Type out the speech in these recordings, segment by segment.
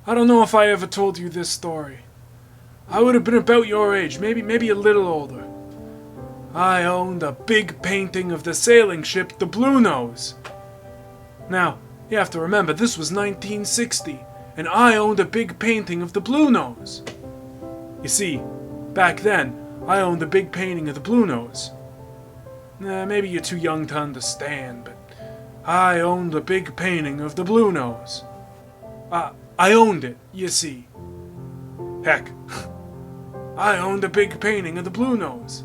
I don't know if I ever told you this story. I would have been about your age, maybe a little older. I owned a big painting of the sailing ship, the Blue Nose. Now, you have to remember, this was 1960, and I owned a big painting of the Blue Nose. You see, back then, I owned a big painting of the Blue Nose. Maybe you're too young to understand, but I owned a big painting of the Blue Nose. I owned it, you see. Heck, I owned a big painting of the Blue Nose.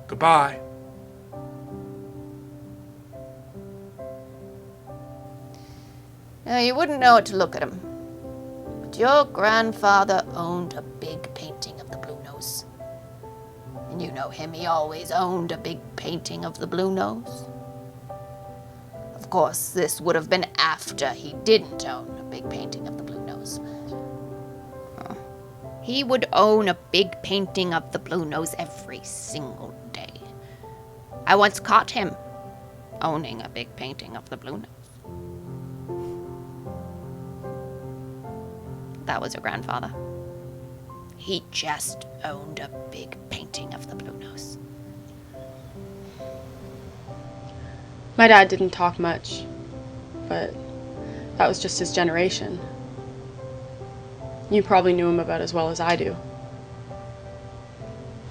Goodbye. Now, you wouldn't know it to look at him, but your grandfather owned a big painting of the Blue Nose. And you know him, he always owned a big painting of the Blue Nose. Of course, this would have been after he didn't own a big painting of the Blue Nose. He would own a big painting of the Blue Nose every single day. I once caught him owning a big painting of the Blue Nose. That was your grandfather. He just owned a big painting of the Blue Nose. My dad didn't talk much, but that was just his generation. You probably knew him about as well as I do.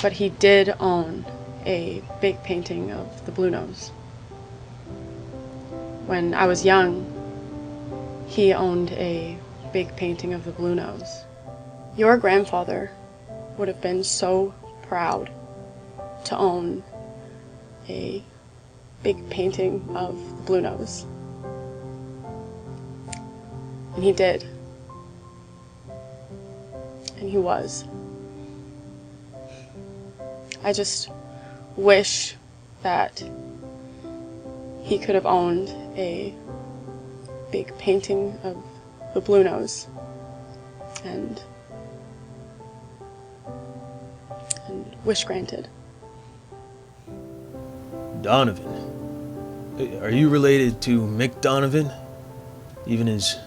But he did own a big painting of the Blue Nose. When I was young, he owned a big painting of the Blue Nose. Your grandfather would have been so proud to own a big painting of the Blue Nose. And he did. And he was. I just wish that he could have owned a big painting of the Blue Nose and wish granted. Donovan. Are you related to Mick Donovan? Even as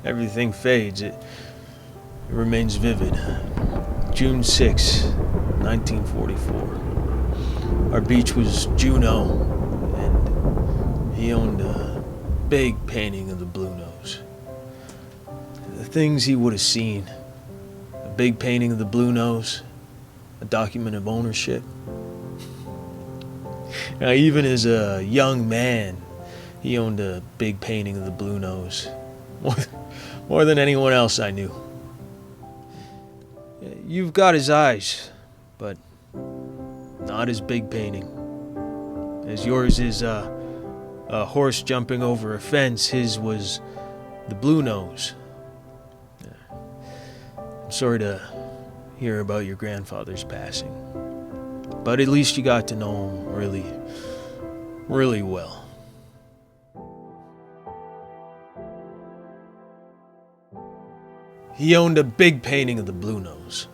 everything fades, it remains vivid. June 6, 1944. Our beach was Juneau, and he owned a big painting of the Blue Nose. The things he would have seen: a big painting of the Blue Nose, a document of ownership. Now, even as a young man, he owned a big painting of the Blue Nose. More than anyone else I knew. You've got his eyes, but not his big painting. As yours is a horse jumping over a fence, his was the Blue Nose. I'm sorry to hear about your grandfather's passing, but at least you got to know him really, really well. He owned a big painting of the Blue Nose.